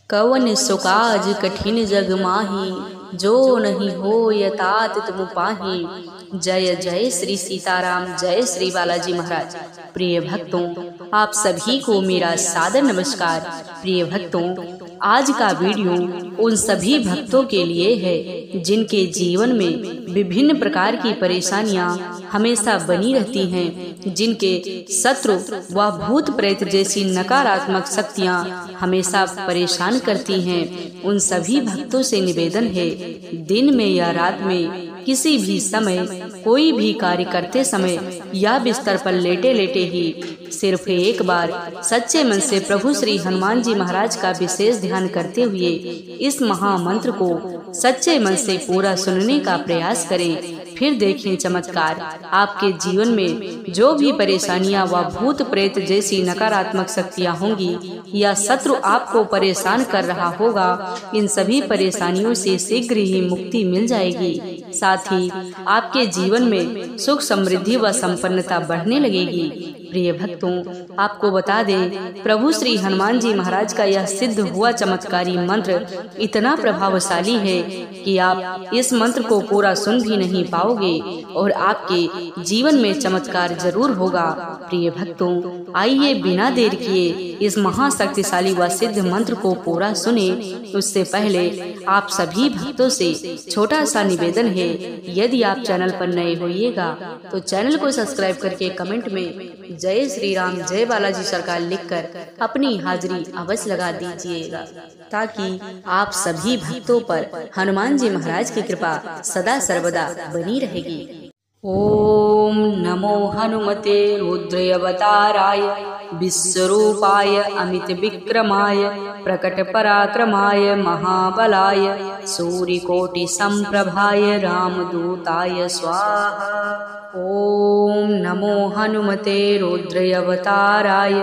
कवन सुकाज कठिन जग माही, जो नहीं हो यतात तुम पाही। जय जय श्री सीताराम, जय श्री बालाजी महाराज। प्रिय भक्तों, आप सभी को मेरा सादर नमस्कार। प्रिय भक्तों, आज का वीडियो उन सभी भक्तों के लिए है जिनके जीवन में विभिन्न प्रकार की परेशानियां हमेशा बनी रहती हैं, जिनके शत्रु व भूत प्रेत जैसी नकारात्मक शक्तियां हमेशा परेशान करती हैं। उन सभी भक्तों से निवेदन है, दिन में या रात में किसी भी समय कोई भी कार्य करते समय या बिस्तर पर लेटे लेटे ही सिर्फ एक बार सच्चे मन से प्रभु श्री हनुमान जी महाराज का विशेष ध्यान करते हुए इस महामंत्र को सच्चे मन से पूरा सुनने का प्रयास करें। फिर देखें चमत्कार। आपके जीवन में जो भी परेशानियां व भूत प्रेत जैसी नकारात्मक शक्तियां होंगी या शत्रु आपको परेशान कर रहा होगा, इन सभी परेशानियों से शीघ्र ही मुक्ति मिल जाएगी। साथ ही आपके जीवन में सुख समृद्धि व संपन्नता बढ़ने लगेगी। प्रिय भक्तों, आपको बता दें, प्रभु श्री हनुमान जी महाराज का यह सिद्ध हुआ चमत्कारी मंत्र इतना प्रभावशाली है कि आप इस मंत्र को पूरा सुन भी नहीं पाओगे और आपके जीवन में चमत्कार जरूर होगा। प्रिय भक्तों, आइए बिना देर किए इस महाशक्तिशाली व सिद्ध मंत्र को पूरा सुने। उससे पहले आप सभी भक्तों से छोटा सा निवेदन है, यदि आप चैनल पर नए होइएगा तो चैनल को सब्सक्राइब करके कमेंट में जय श्री राम, जय बालाजी सरकार लिखकर अपनी हाजिरी अवश्य लगा दीजिएगा, ताकि आप सभी भक्तों पर हनुमान जी महाराज की कृपा सदा सर्वदा बनी रहेगी। ओम नमो हनुमते रुद्रावताराय विश्वरूपाय अमित विक्रमाय प्रकट पराक्रमाय महाबलाय सूर्यकोटि संप्रभाय रामदूताय स्वाहा। ओम नमो हनुमते रुद्रावताराय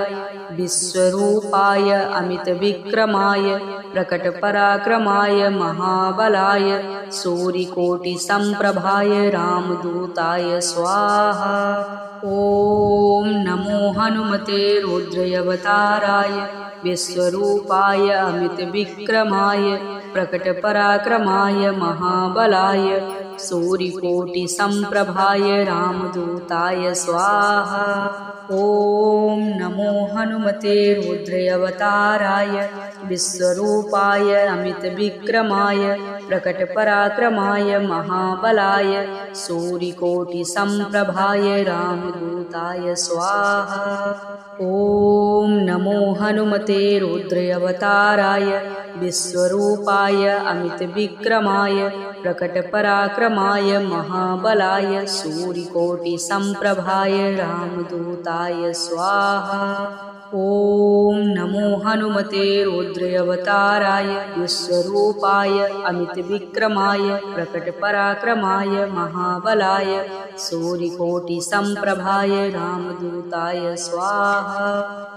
विश्वरूपाय अमित विक्रमाय प्रकट पराक्रमाय महाबलाय सूर्यकोटि संप्रभाय रामदूताय स्वाहा। ओम नमो हनुमते रुद्रावताराय विश्वरूपाय अमित विक्रमाय प्रकट पराक्रमाय महाबलाय सूर्यकोटि संप्रभाय रामदूताय स्वाहा। ओम नमो हनुमते रुद्रावताराय विश्वरूपाय अमित विक्रमाय प्रकट पराक्रमाय महाबलाय सूर्यकोटि संप्रभाय रामदूताय स्वाहा। ओम नमो हनुमते रुद्रावताराय विश्वरूपाय अमित विक्रमाय प्रकट पराक्रमाय महाबलाय सूर्यकोटि संप्रभाय रामदूताय स्वाहा। ओम नमो हनुमते रुद्रावताराय विश्वरूपाय अमित विक्रमाय प्रकट पराक्रमाय महाबलाय सूर्यकोटि संप्रभाय रामदूताय स्वाहा।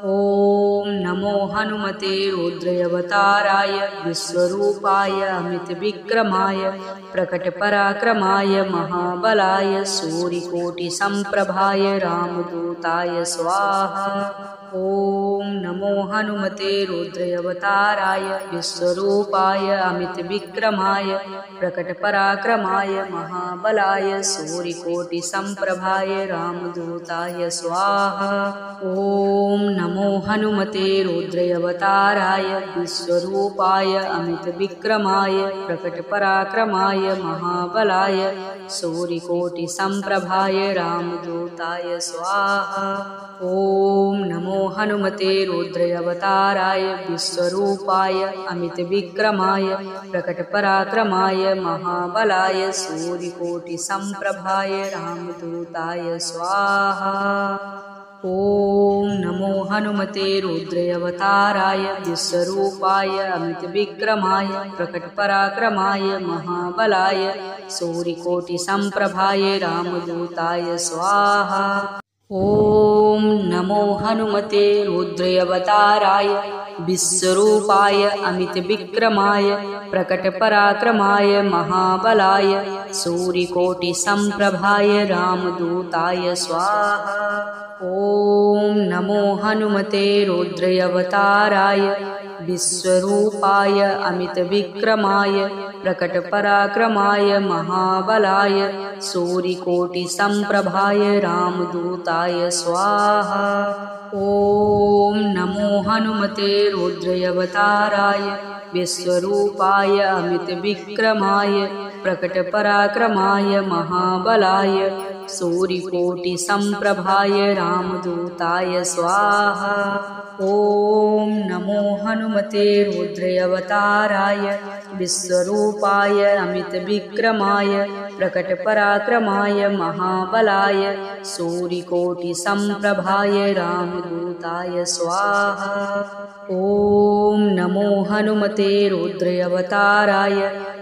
ओम नमो हनुमते रुद्रावताराय विश्वरूपाय अमित विक्रमाय प्रकट पराक्रमाय महाबलाय सूर्यकोटि संप्रभाय रामदूताय स्वाहा। ओम नमो हनुमते रुद्रावताराय विश्वरूपाय अमित विक्रमाय प्रकट पराक्रमाय महाबलाय सूर्यकोटि संप्रभाय रामदूताय स्वाहा। ओम नमो हनुमते रुद्रावताराय विश्वरूपाय अमित विक्रमाय प्रकट पराक्रमाय महाबलाय सूर्यकोटि संप्रभाय रामदूताय स्वाहा। ओम नमो हनुमते रुद्रावताराय विश्वरूपाय अमित विक्रमाय प्रकट पराक्रमाय महाबलाय सूर्यकोटि संप्रभाय रामदूताय स्वाहा। ओम नमो हनुमते रुद्रावताराय विश्वरूपाय अमित विक्रमाय प्रकट पराक्रमाय महाबलाय सूर्यकोटि संप्रभाय रामदूताय स्वाहा। ओम नमो हनुमते रुद्रावताराय विश्वरूपाय अमित विक्रमाय प्रकट पराक्रमाय महाबलाय सूर्यकोटि संप्रभाय रामदूताय स्वाहा। ओम नमो हनुमते रुद्रावताराय विश्वरूपाय अमितविक्रमाय प्रकटपराक्रमाय महाबलाय सूर्यकोटिसम्प्रभाय रामदूताय स्वाहा। ॐ नमो हनुमते रुद्रावताराय विश्वरूपाय अमितविक्रमाय प्रकटपराक्रमाय महाबलाय सूर्यकोटिसम्प्रभाय रामदूताय स्वाहा। ॐ नमो हनुमते रुद्रावताराय विश्वरूपाय अमितविक्रमाय प्रकटपराक्रमाय महाबलाय सूर्यकोटिसम्प्रभाय रामदूताय स्वाहा। ॐ नमो हनुमते रुद्रावताराय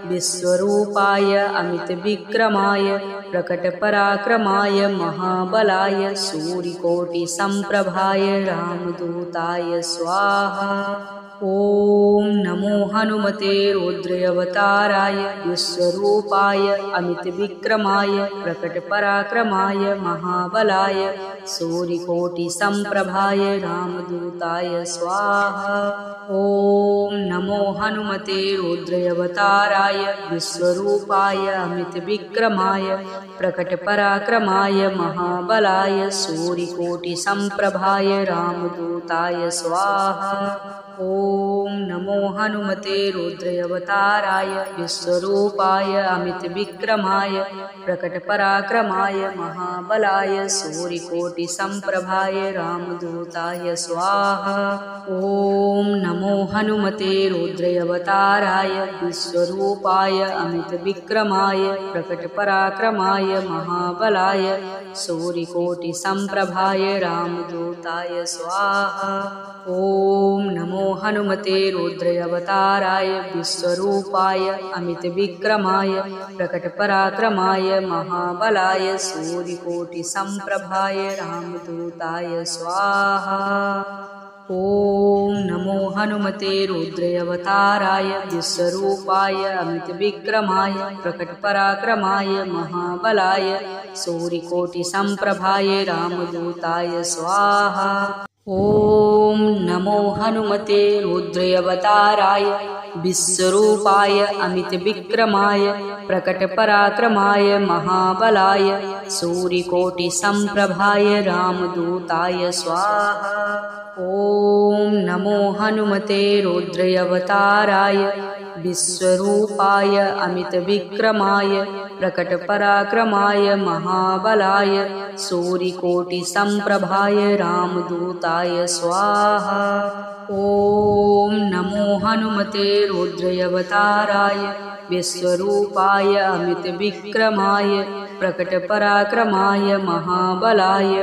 विश्वरूपाय अमितविक्रमाय प्रकटपराक्रमाय महाबलाय सूर्यकोटिसम्प्रभाय रामदूताय स्वाहा। ॐ नमो हनुमते रुद्रावताराय विश्वरूपाय अमितविक्रमाय प्रकटपराक्रमाय महाबलाय सूर्यकोटिसम्प्रभाय रामदूताय स्वाहा। ॐ नमो हनुमते रुद्रावताराय विश्वरूपाय अमितविक्रमाय प्रकटपराक्रमाय महाबलाय सूर्यकोटिसम्प्रभाय रामदूताय स्वाहा। ॐ नमो हनुमते रुद्रावताराय विश्वरूपाय अमितविक्रमाय प्रकटपराक्रमाय महाबलाय सूर्यकोटिसम्प्रभाय रामदूताय स्वाहा। ॐ नमो हनुमते रुद्रावताराय विश्वरूपाय अमितविक्रमाय प्रकटपराक्रमाय महाबलाय सूर्यकोटिसम्प्रभाय रामदूताय स्वाहा। ॐ नमो हनुमते रुद्रावताराय विश्वरूपाय अमितविक्रमाय प्रकटपराक्रमाय महाबलाय सूर्यकोटिसम्प्रभाय रामदूताय स्वाहा। ॐ नमो हनुमते रुद्रावताराय विश्वरूपाय अमितविक्रमाय प्रकटपराक्रमाय महाबलाय सूर्यकोटिसम्प्रभाय रामदूताय स्वाहा। ॐ नमो हनुमते रुद्रावताराय विश्वरूपाय अमितविक्रमाय प्रकटपराक्रमाय महाबलाय सूर्यकोटिसम्प्रभाय रामदूताय स्वाहा। ॐ नमो हनुमते रुद्रावताराय विश्वरूपाय अमितविक्रमाय प्रकटपराक्रमाय महाबलाय सूर्यकोटिसम्प्रभाय रामदूताय स्वाहा। ॐ नमो हनुमते रुद्रावताराय विश्वरूपाय अमितविक्रमाय प्रकटपराक्रमाय महाबलाय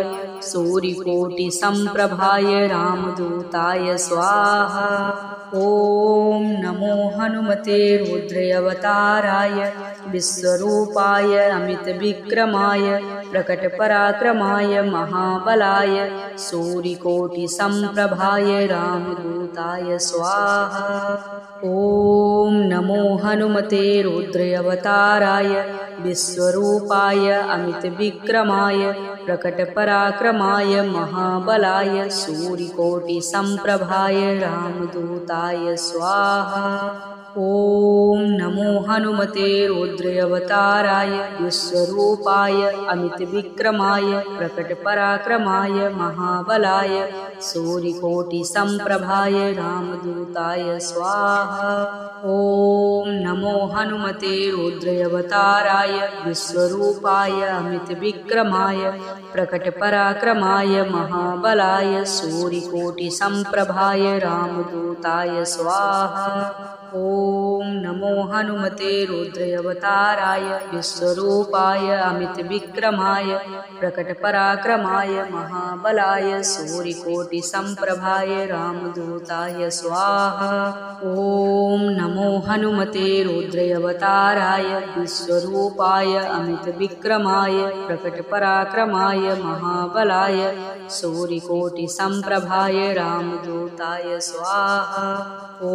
सूर्यकोटिसम्प्रभाय रामदूताय स्वाहा। ॐ नमो हनुमते रुद्रावताराय विश्वरूपाय अमितविक्रमाय प्रकटपराक्रमाय महाबलाय सूर्यकोटिसम्प्रभाय रामदूताय स्वाहा। ॐ नमो हनुमते रुद्रावताराय विश्वरूपाय अमितविक्रमाय प्रकटपराक्रमाय महाबलाय सूर्यकोटिसम्प्रभाय रामदूताय स्वाहा। ॐ नमो हनुमते रुद्रावताराय विश्वरूपाय अमितविक्रमाय प्रकटपराक्रमाय महाबलाय सूर्यकोटिसम्प्रभाय रामदूताय स्वाहा। ॐ नमो हनुमते रुद्रावताराय विश्वरूपाय अमितविक्रमाय प्रकटपराक्रमाय महाबलाय सूर्यकोटिसम्प्रभाय रामदूताय स्वाहा। ॐ नमो हनुमते रुद्रावताराय विश्वरूपाय अमितविक्रमाय प्रकटपराक्रमाय महाबलाय सूर्यकोटिसम्प्रभाय रामदूताय स्वाहा। ॐ नमो हनुमते रुद्रावताराय विश्वरूपाय अमितविक्रमाय प्रकटपराक्रमाय महाबलाय सूर्यकोटिसम्प्रभाय रामदूताय स्वाहा। ॐ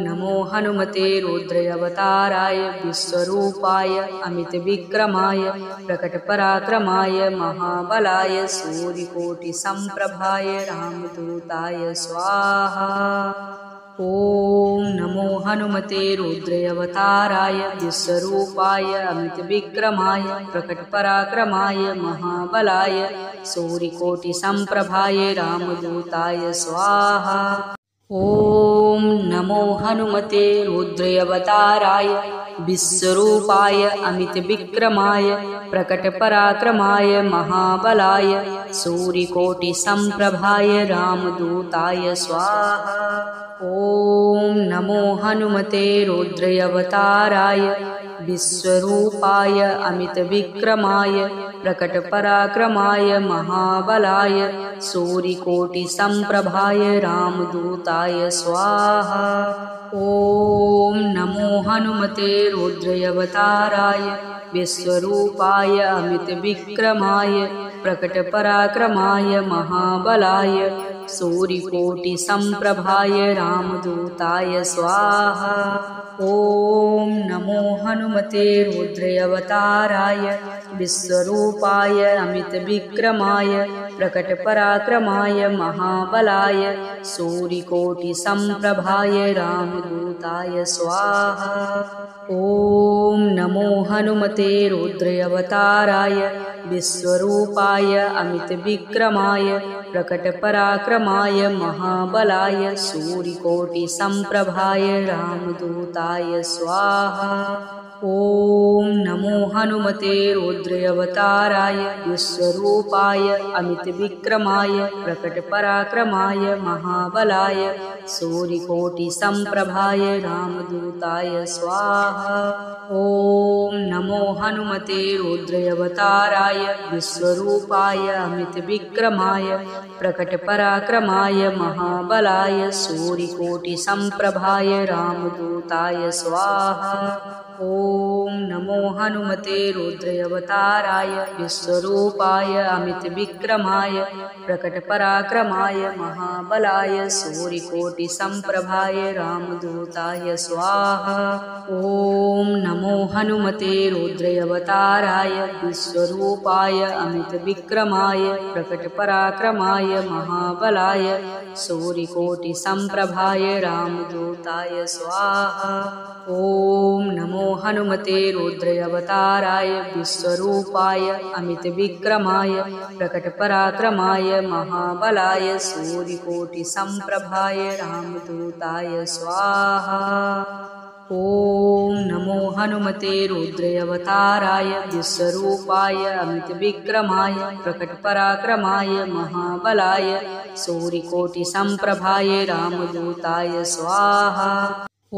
नमो हनुमते रुद्रावताराय विश्वरूपाय अमितविक्रमाय प्रकटपराक्रमाय महाबलाय सूर्यकोटिसम्प्रभाय रामदूताय स्वाहा। ॐ नमो हनुमते रुद्रावताराय विश्वरूपाय अमितविक्रमाय प्रकटपराक्रमाय महाबलाय सूर्यकोटिसम्प्रभाय रामदूताय स्वाहा। ॐ नमो हनुमते रुद्रावताराय विश्वरूपाय अमितविक्रमाय प्रकटपराक्रमाय महाबलाय सूर्यकोटिसम्प्रभाय रामदूताय स्वाहा। ॐ नमो हनुमते रुद्रावताराय विश्वरूपाय अमितविक्रमाय प्रकटपराक्रमाय महाबलाय सूर्यकोटिसम्प्रभाय रामदूताय स्वाहा। ॐ नमो हनुमते रुद्रावताराय विश्वरूपाय अमितविक्रमाय प्रकटपराक्रमाय महाबलाय सूर्यकोटिसम्प्रभाय रामदूताय स्वाहा। ॐ नमो हनुमते रुद्रावताराय विश्वरूपाय अमितविक्रमाय प्रकटपराक्रमाय महाबलाय सूर्यकोटिसम्प्रभाय रामदूताय स्वाहा। ॐ नमो हनुमते रुद्रावताराय विश्वरूपाय अमितविक्रमाय प्रकटपराक्रमाय महाबलाय सूर्यकोटिसम्प्रभाय रामदूताय स्वाहा। ॐ नमो हनुमते रुद्रावताराय विश्वरूपाय अमितविक्रमाय प्रकटपराक्रमाय महाबलाय सूर्यकोटिसम्प्रभाय रामदूताय स्वाहा। ॐ नमो हनुमते रुद्रावताराय विश्वरूपाय अमितविक्रमाय प्रकटपराक्रमाय महाबलाय सूर्यकोटिसम्प्रभाय रामदूताय स्वाहा। ॐ नमो हनुमते रुद्रावताराय विश्वरूपाय अमितविक्रमाय प्रकटपराक्रमाय महाबलाय सूर्यकोटिसम्प्रभाय रामदूताय स्वाहा। ॐ नमो हनुमते रुद्रावताराय विश्वरूपाय अमितविक्रमाय प्रकटपराक्रमाय महाबलाय सूर्यकोटिसम्प्रभाय रामदूताय स्वाहा। ॐ नमो हनुमते रुद्रावताराय विश्वरूपाय अमितविक्रमाय प्रकटपराक्रमाय महाबलाय सूर्यकोटिसम्प्रभाय रामदूताय स्वाहा। ॐ नमो हनुमते रुद्रावताराय विश्वरूपाय अमितविक्रमाय प्रकटपराक्रमाय महाबलाय सूर्यकोटिसम्प्रभाय रामदूताय स्वाहा। ॐ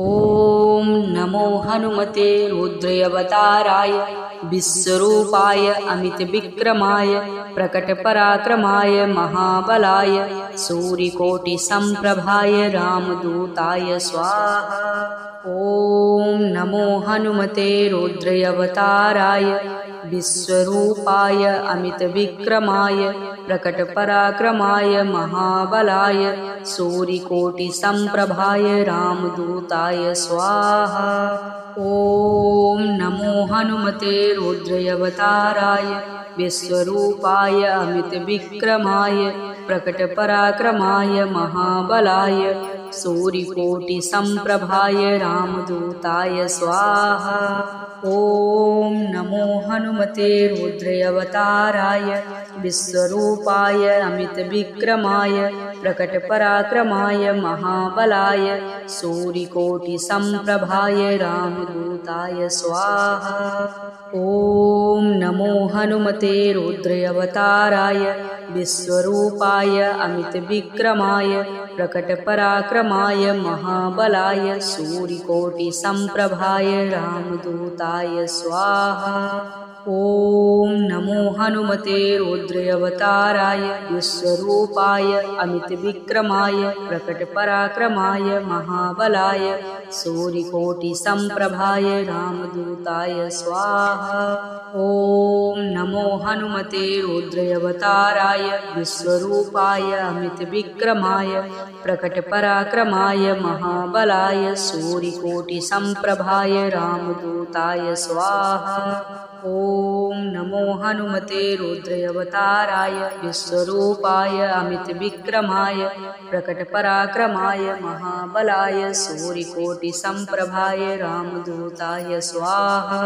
नमो हनुमते रुद्रावताराय विश्वरूपाय अमितविक्रमाय प्रकटपराक्रमाय महाबलाय सूर्यकोटिसम्प्रभाय रामदूताय स्वाहा। ॐ नमो हनुमते रुद्रावताराय विश्वरूपाय अमितविक्रमाय प्रकटपराक्रमाय महाबलाय सूर्यकोटिसम्प्रभाय रामदूताय स्वाहा। ॐ नमो हनुमते रुद्रावताराय विश्वरूपाय अमितविक्रमाय प्रकटपराक्रमाय महाबलाय सूर्यकोटिसम्प्रभाय रामदूताय स्वाहा। ॐ नमो हनुमते रुद्रावताराय विश्वरूपाय अमितविक्रमाय प्रकटपराक्रमाय महाबलाय सूर्यकोटिसम्प्रभाय रामदूताय स्वाहा। ॐ नमो हनुमते रुद्रावताराय विश्वरूपाय अमितविक्रमाय प्रकटपराक्रमाय महाबलाय सूर्यकोटिसम्प्रभाय रामदूताय स्वाहा। ॐ नमो हनुमते रुद्रावताराय विश्वरूपाय अमितविक्रमाय प्रकटपराक्रमाय महाबलाय सूर्यकोटिसम्प्रभाय रामदूताय स्वाहा। ॐ नमो हनुमते रुद्रावताराय विश्वरूपाय अमितविक्रमाय प्रकटपराक्रमाय महाबलाय सूर्यकोटिसम्प्रभाय रामदूताय स्वाहा। ॐ नमो हनुमते रुद्रावताराय विश्वरूपाय अमितविक्रमाय प्रकटपराक्रमाय महाबलाय सूर्यकोटिसम्प्रभाय रामदूताय स्वाहा।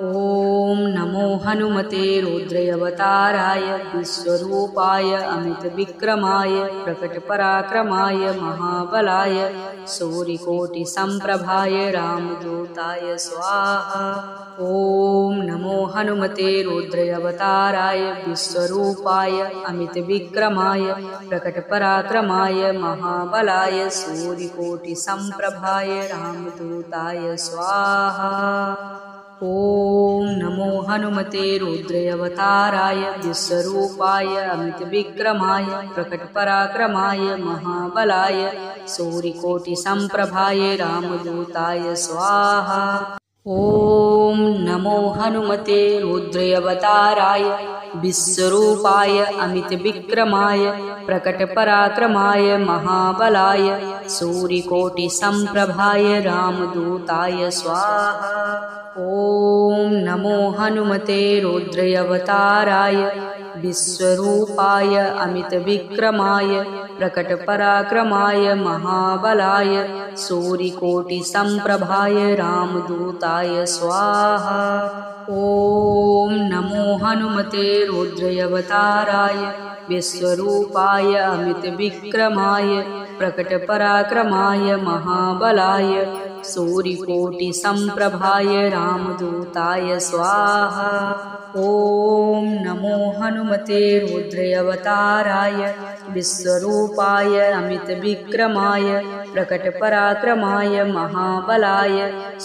ॐ नमो हनुमते रुद्रावताराय विश्वरूपाय अमितविक्रमाय प्रकटपराक्रमाय महाबलाय सूर्यकोटिसम्प्रभाय रामदूताय स्वाहा। ॐ नमो हनुमते रुद्रावताराय विश्वरूपाय अमितविक्रमाय प्रकटपराक्रमाय महाबलाय सूर्यकोटिसम्प्रभाय रामदूताय स्वाहा। ॐ नमो हनुमते रुद्रावताराय विश्वरूपाय अमितविक्रमाय प्रकटपराक्रमाय महाबलाय सूर्यकोटिसम्प्रभाय रामदूताय स्वाहा। ॐ नमो हनुमते रुद्रावताराय विश्वरूपाय अमितविक्रमाय प्रकटपराक्रमाय महाबलाय सूर्यकोटिसम्प्रभाय रामदूताय स्वाहा। ॐ नमो हनुमते रुद्रावताराय विश्वरूपाय अमितविक्रमाय प्रकटपराक्रमाय महाबलाय सूर्यकोटिसम्प्रभाय रामदूताय स्वाहा। ॐ नमो हनुमते रुद्रावताराय विश्वरूपाय अमितविक्रमाय प्रकटपराक्रमाय महाबलाय सूर्यकोटिसम्प्रभाय रामदूताय स्वाहा। ॐ नमो हनुमते रुद्रावताराय विश्वरूपाय अमितविक्रमाय प्रकटपराक्रमाय महाबलाय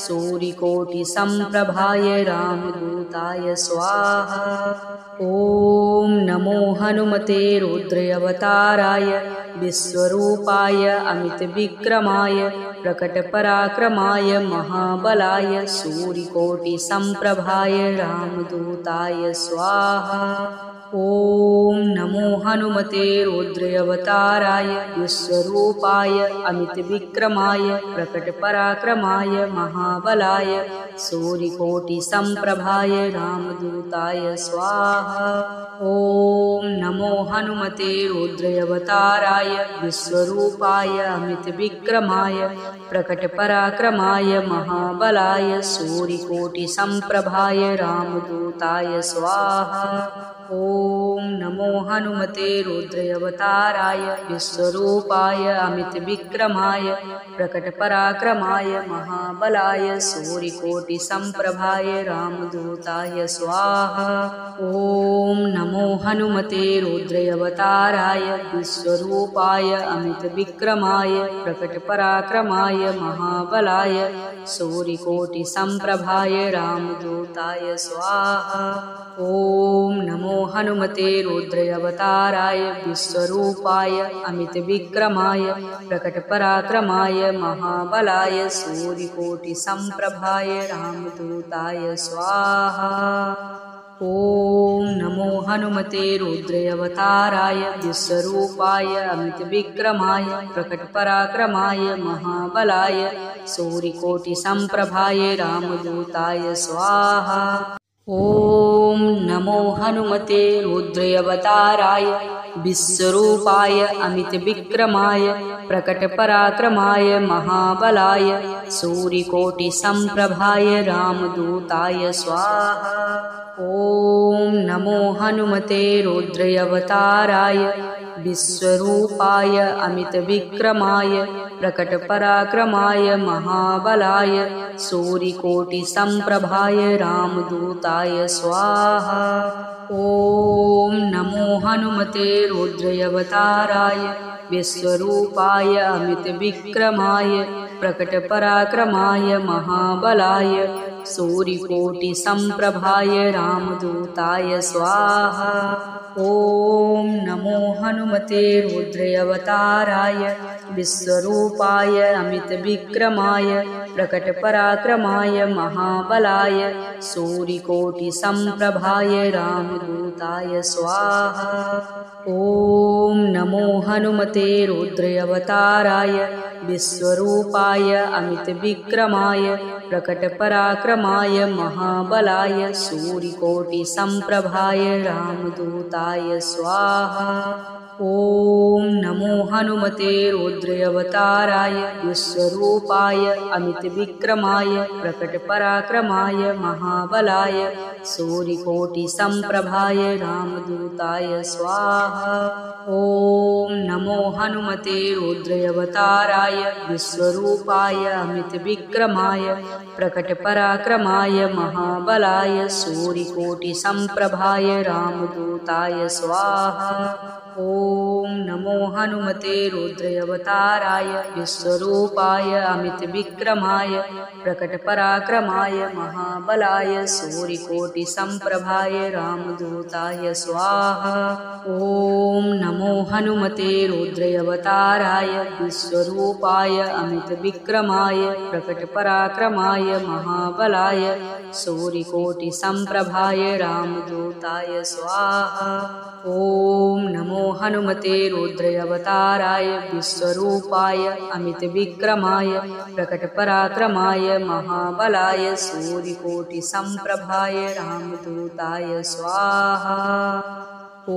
सूर्यकोटिसम्प्रभाय रामदूताय स्वाहा। ॐ नमो हनुमते रुद्रावताराय विश्वरूपाय अमितविक्रमाय प्रकटपराक्रमाय महाबलाय सूर्यकोटिसम्प्रभाय रामदूताय स्वाहा। ॐ नमो हनुमते रुद्रावताराय विश्वरूपाय अमितविक्रमाय प्रकटपराक्रमाय महाबलाय सूर्यकोटिसम्प्रभाय रामदूताय स्वाहा। ॐ नमो हनुमते रुद्रावताराय विश्वरूपाय अमितविक्रमाय प्रकटपराक्रमाय महाबलाय सूर्यकोटिसम्प्रभाय रामदूताय स्वाहा। ॐ नमो हनुमते रुद्रावताराय विश्वरूपाय अमितविक्रमाय प्रकटपराक्रमाय महाबलाय सूर्यकोटिसम्प्रभाय रामदूताय स्वाहा। ॐ नमो हनुमते रुद्रावताराय विश्वरूपाय अमितविक्रमाय प्रकटपराक्रमाय महाबलाय सूर्यकोटिसम्प्रभाय रामदूताय स्वाहा। ॐ नमो हनुमते रुद्रावताराय विश्वरूपाय अमितविक्रमाय प्रकटपराक्रमाय महाबलाय सूर्यकोटिसम्प्रभाय रामदूताय स्वाहा। ॐ नमो हनुमते रुद्रावताराय विश्वरूपाय अमितविक्रमाय प्रकटपराक्रमाय महाबलाय सूर्यकोटिसम्प्रभाय रामदूताय स्वाहा। ॐ नमो हनुमते रुद्रावताराय विश्वरूपाय अमितविक्रमाय प्रकटपराक्रमाय महाबलाय सूर्यकोटिसम्प्रभाय रामदूताय स्वाहा। ॐ नमो हनुमते रुद्रावताराय विश्वरूपाय अमितविक्रमाय प्रकटपराक्रमाय महाबलाय सूर्यकोटिसम्प्रभाय रामदूताय स्वाहा। ॐ नमो हनुमते रुद्रावताराय विश्वरूपाय अमितविक्रमाय प्रकटपराक्रमाय महाबलाय सूर्यकोटिसम्प्रभाय रामदूताय स्वाहा। ॐ नमो हनुमते रुद्रावताराय विश्वरूपाय अमितविक्रमाय प्रकटपराक्रमाय महाबलाय सूर्यकोटिसम्प्रभाय रामदूताय स्वाहा। ॐ नमो हनुमते रुद्रावताराय विश्वरूपाय अमितविक्रमाय प्रकटपराक्रमाय महाबलाय सूर्यकोटिसम्प्रभाय रामदूताय स्वाहा। ॐ नमो हनुमते रुद्रावताराय विश्वरूपाय अमितविक्रमाय प्रकटपराक्रमाय महाबलाय सूर्यकोटिसम्प्रभाय रामदूताय स्वाहा। ॐ नमो हनुमते रुद्रावताराय विश्वरूपाय अमितविक्रमाय प्रकटपराक्रमाय महाबलाय सूर्यकोटिसम्प्रभाय रामदूताय स्वाहा। ॐ नमो हनुमते रुद्रावताराय विश्वरूपाय अमितविक्रमाय प्रकटपराक्रमाय महाबलाय सूर्यकोटिसम्प्रभाय रामदूताय स्वाहा। ॐ नमो हनुमते रुद्रावताराय विश्वरूपाय अमितविक्रमाय प्रकटपराक्रमाय महाबलाय सूर्यकोटिसम्प्रभाय रामदूताय स्वाहा। ॐ नमो हनुमते रुद्रावताराय विश्वरूपाय अमितविक्रमाय प्रकटपराक्रमाय महाबलाय सूर्यकोटिसम्प्रभाय रामदूताय स्वाहा। ॐ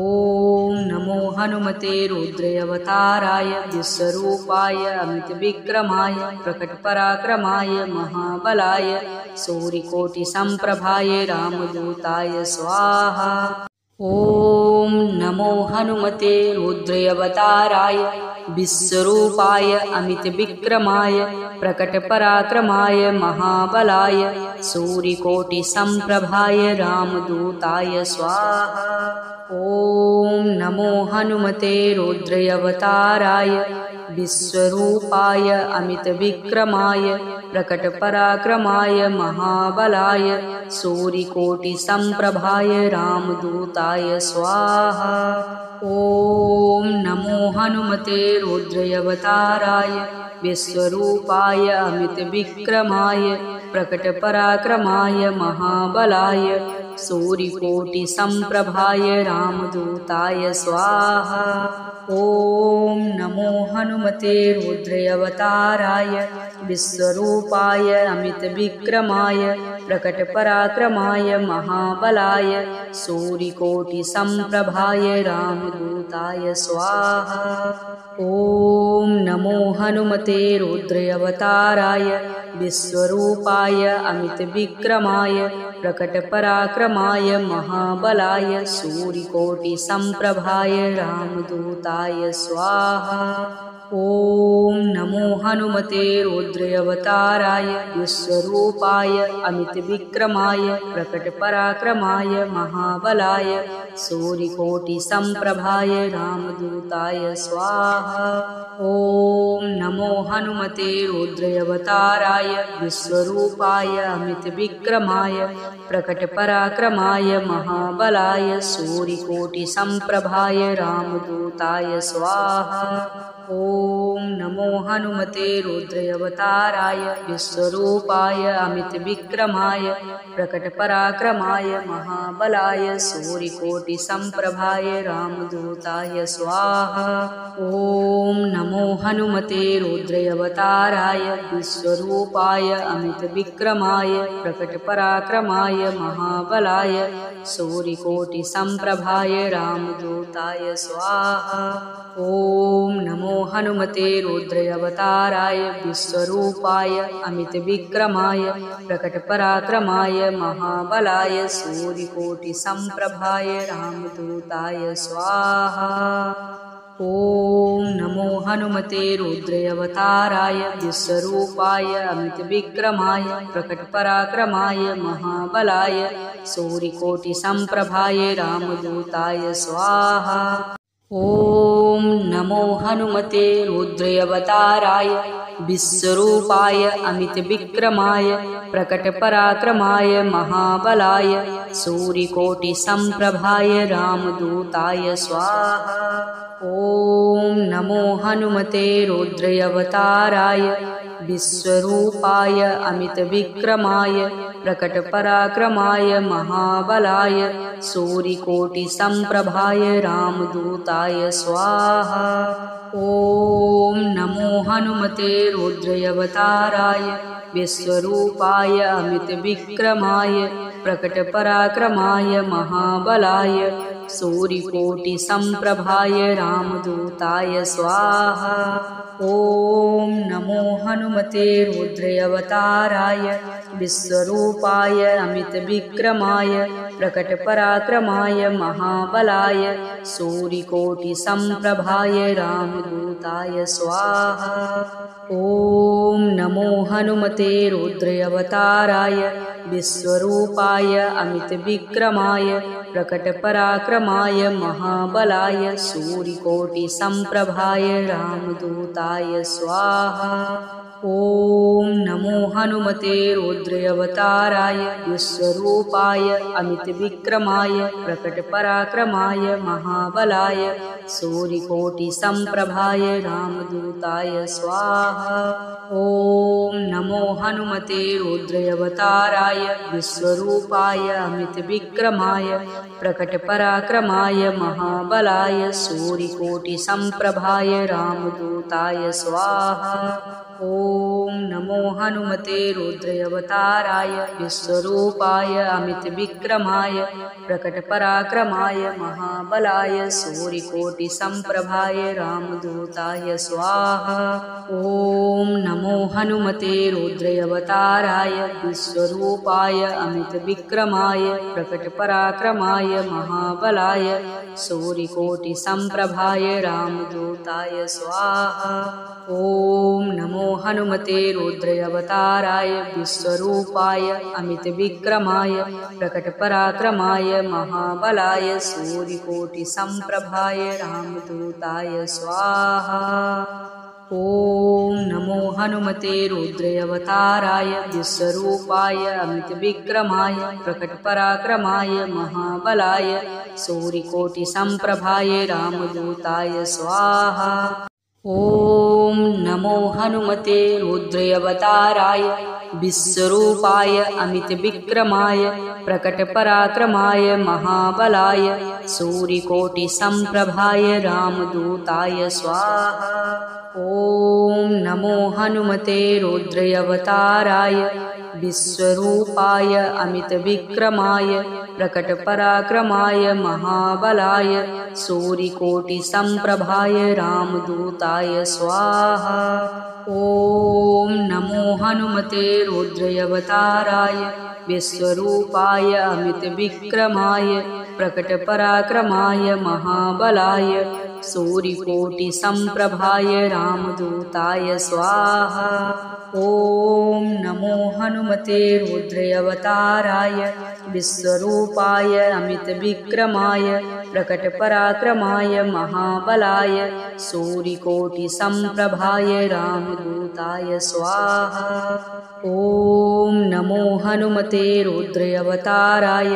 नमो हनुमते रुद्रावताराय विश्वरूपाय अमितविक्रमाय प्रकटपराक्रमाय महाबलाय सूर्यकोटिसम्प्रभाय रामदूताय स्वाहा। ॐ नमो हनुमते रुद्रावताराय विश्वरूपाय अमितविक्रमाय प्रकटपराक्रमाय महाबलाय सूर्यकोटिसम्प्रभाय रामदूताय स्वाहा। ॐ नमो हनुमते रुद्रावताराय विश्वरूपाय अमितविक्रमाय प्रकटपराक्रमाय महाबलाय सूर्यकोटिसम्प्रभाय रामदूताय स्वाहा। ॐ नमो हनुमते रुद्रावताराय विश्वरूपाय अमितविक्रमाय प्रकटपराक्रमाय महाबलाय सूर्यकोटिसम्प्रभाय रामदूताय स्वाहा। ॐ नमो हनुमते रुद्रावताराय विश्वरूपाय अमितविक्रमाय प्रकटपराक्रमाय महाबलाय सूर्यकोटिसम्प्रभाय रामदूताय स्वाहा। ॐ नमो हनुमते रुद्रावताराय विश्वरूपाय अमितविक्रमाय प्रकटपराक्रमाय महाबलाय सूर्यकोटिसम्प्रभाय रामदूताय स्वाहा। ॐ नमो हनुमते रुद्रावताराय विश्वरूपाय अमितविक्रमाय प्रकटपराक्रमाय महाबलाय सूर्यकोटिसम्प्रभाय रामदूताय स्वाहा। ॐ नमो हनुमते रुद्रावताराय विश्वरूपाय अमितविक्रमाय प्रकटपराक्रमाय महाबलाय सूर्यकोटिसम्प्रभाय रामदूताय स्वाहा। ॐ नमो हनुमते रुद्रावताराय विश्वरूपाय अमितविक्रमाय प्रकटपराक्रमाय महाबलाय सूर्यकोटिसम्प्रभाय रामदूताय स्वाहा। ॐ नमो हनुमते रुद्रावताराय विश्वरूपाय अमितविक्रमाय प्रकटपराक्रमाय महाबलाय सूर्यकोटिसम्प्रभाय रामदूताय स्वाहा। ॐ नमो हनुमते रुद्रावताराय विश्वरूपाय अमितविक्रमाय प्रकटपराक्रमाय महाबलाय सूर्यकोटिसम्प्रभाय रामदूताय स्वाहा। ॐ नमो हनुमते रुद्रावताराय विश्वरूपाय अमितविक्रमाय प्रकटपराक्रमाय महाबलाय सूर्यकोटिसम्प्रभाय रामदूताय स्वाहा। ॐ नमो हनुमते रुद्रावताराय विश्वरूपाय अमितविक्रमाय प्रकटपराक्रमाय महाबलाय सूर्यकोटिसम्प्रभाय रामदूताय स्वाहा। ॐ नमो हनुमते रुद्रावताराय विश्वरूपाय अमितविक्रमाय प्रकटपराक्रमाय महाबलाय सूर्यकोटिसम्प्रभाय रामदूताय स्वाहा। ॐ नमो हनुमते रुद्रावताराय विश्वरूपाय अमितविक्रमाय प्रकटपराक्रमाय महाबलाय सूर्यकोटिसम्प्रभाय रामदूताय स्वाहा। ॐ नमो हनुमते रुद्रावताराय विश्वरूपाय अमितविक्रमाय प्रकटपराक्रमाय महाबलाय सूर्यकोटिसम्प्रभाय रामदूताय स्वाहा। ॐ नमो हनुमते रुद्रावताराय विश्वरूपाय अमितविक्रमाय प्रकटपराक्रमाय महाबलाय सूर्यकोटिसम्प्रभाय रामदूताय स्वाहा। ॐ नमो हनुमते रुद्रावताराय विश्वरूपाय अमितविक्रमाय प्रकटपराक्रमाय महाबलाय सूर्यकोटिसम्प्रभाय रामदूताय स्वाहा। ॐ नमो हनुमते रुद्रावताराय विश्वरूपाय अमितविक्रमाय प्रकटपराक्रमाय महाबलाय सूर्यकोटिसम्प्रभाय रामदूताय स्वाहा। ॐ नमो हनुमते रुद्रावताराय विश्वरूपाय अमितविक्रमाय प्रकटपराक्रमाय महाबलाय सूर्यकोटिसम्प्रभाय रामदूताय स्वाहा। ॐ नमो हनुमते रुद्रावताराय विश्वरूपाय अमितविक्रमाय प्रकटपराक्रमाय महाबलाय सूर्यकोटिसम्प्रभाय रामदूताय स्वाहा। ॐ नमो हनुमते रुद्रावताराय विश्वरूपाय अमितविक्रमाय प्रकटपराक्रमाय महाबलाय सूर्यकोटिसम्प्रभाय रामदूताय स्वाहा। ॐ नमो हनुमते रुद्रावताराय विश्वरूपाय अमितविक्रमाय प्रकटपराक्रमाय महाबलाय सूर्यकोटिसम्प्रभाय रामदूताय स्वाहा। ॐ नमो हनुमते रुद्रावताराय विश्वरूपाय अमितविक्रमाय प्रकटपराक्रमाय महाबलाय सूर्यकोटिसम्प्रभाय रामदूताय स्वाहा। ॐ नमो हनुमते रुद्रावताराय विश्वरूपाय अमितविक्रमाय प्रकटपराक्रमाय महाबलाय सूर्यकोटिसम्प्रभाय रामदूताय स्वाहा। ॐ नमो हनुमते रुद्रावताराय विश्वरूपाय अमितविक्रमाय प्रकटपराक्रमाय महाबलाय सूर्यकोटिसम्प्रभाय रामदूताय स्वाहा। ॐ नमो हनुमते रुद्रावताराय विश्वरूपाय अमितविक्रमाय प्रकटपराक्रमाय महाबलाय सूर्यकोटिसम्प्रभाय रामदूताय स्वाहा। ॐ नमो हनुमते रुद्रावताराय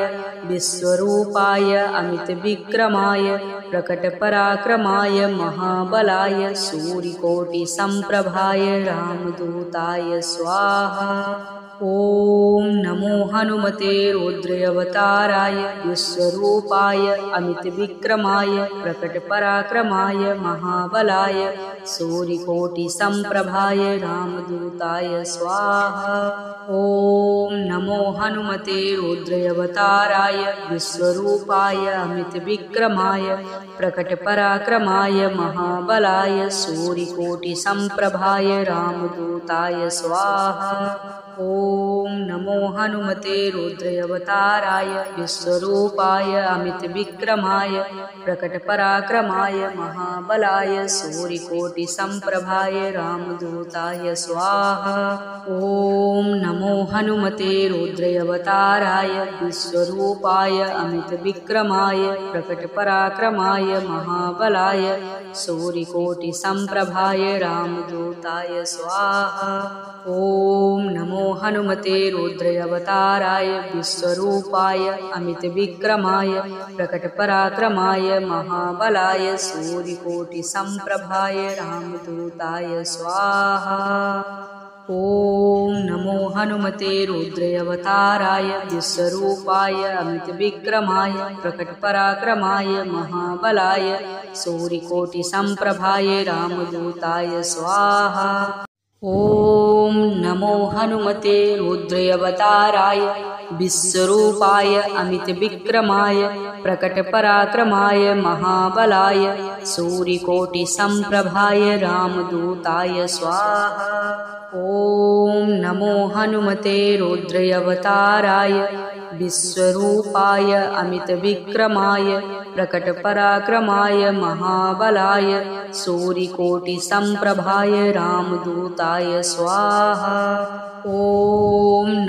विश्वरूपाय अमितविक्रमाय प्रकटपराक्रमाय महाबलाय सूर्यकोटिसम्प्रभाय रामदूताय स्वाहा। ॐ नमो हनुमते रुद्रावताराय विश्वरूपाय अमितविक्रमाय प्रकटपराक्रमाय महाबलाय सूर्यकोटिसम्प्रभाय रामदूताय स्वाहा। ॐ नमो हनुमते रुद्रावताराय विश्वरूपाय अमितविक्रमाय प्रकटपराक्रमाय महाबलाय सूर्यकोटिसम्प्रभाय रामदूताय स्वाहा। ॐ नमो हनुमते रुद्रावताराय विश्वरूपाय अमितविक्रमाय प्रकटपराक्रमाय महाबलाय सूर्यकोटिसम्प्रभाय रामदूताय स्वाहा। ॐ नमो हनुमते रुद्रावताराय विश्वरूपाय अमितविक्रमाय प्रकटपराक्रमाय महाबलाय सूर्यकोटिसम्प्रभाय रामदूताय स्वाहा। ॐ नमो हनुमते रुद्रावताराय विश्वरूपाय अमितविक्रमाय प्रकटपराक्रमाय महाबलाय सूर्यकोटिसम्प्रभाय रामदूताय स्वाहा। ॐ नमो हनुमते रुद्रावताराय विश्वरूपाय अमितविक्रमाय प्रकटपराक्रमाय महाबलाय सूर्यकोटिसम्प्रभाय रामदूताय स्वाहा। ॐ नमो हनुमते रुद्रावताराय विश्वरूपाय अमितविक्रमाय प्रकटपराक्रमाय महाबलाय सूर्यकोटिसम्प्रभाय रामदूताय स्वाहा। ॐ नमो हनुमते रुद्रावताराय विश्वरूपाय अमितविक्रमाय प्रकटपराक्रमाय महाबलाय सूर्यकोटिसम्प्रभाय रामदूताय स्वाहा। ॐ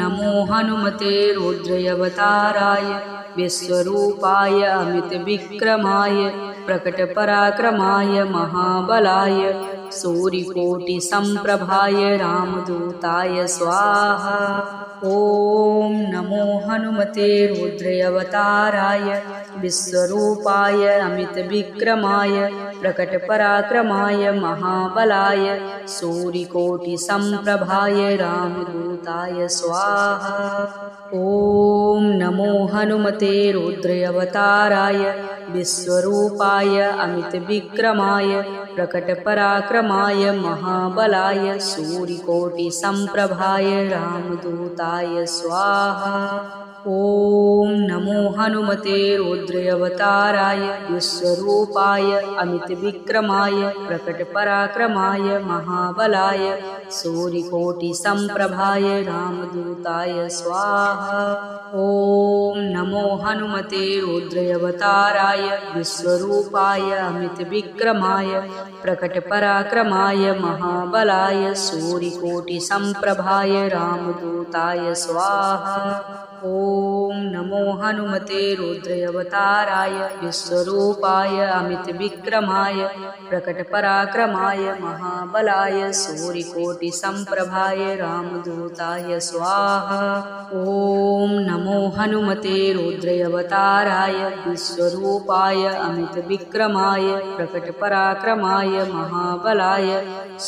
नमो हनुमते रुद्रावताराय विश्वरूपाय अमितविक्रमाय प्रकटपराक्रमाय महाबलाय सूर्यकोटिसम्प्रभाय रामदूताय स्वाहा। ॐ नमो हनुमते रुद्रावताराय विश्वरूपाय अमितविक्रमाय प्रकटपराक्रमाय महाबलाय सूर्यकोटिसम्प्रभाय रामदूताय स्वाहा। ॐ नमो हनुमते रुद्रावताराय विश्वरूपाय अमितविक्रमाय प्रकटपराक्रमाय महाबलाय सूर्यकोटिसम्प्रभाय रामदूताय स्वाहा। ॐ नमो हनुमते रुद्रावताराय विश्वरूपाय अमितविक्रमाय प्रकटपराक्रमाय महाबलाय सूर्यकोटिसम्प्रभाय रामदूताय स्वाहा। ॐ नमो हनुमते रुद्रावताराय विश्वरूपाय अमितविक्रमाय प्रकटपराक्रमाय महाबलाय सूर्यकोटिसम्प्रभाय रामदूताय स्वाहा। ॐ नमो हनुमते रुद्रावताराय विश्वरूपाय अमितविक्रमाय प्रकटपराक्रमाय महाबलाय सूर्यकोटिसम्प्रभाय रामदूताय स्वाहा। ॐ नमो हनुमते रुद्रावताराय विश्वरूपाय अमितविक्रमाय प्रकटपराक्रमाय महाबलाय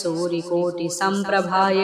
सूर्यकोटिसम्प्रभाय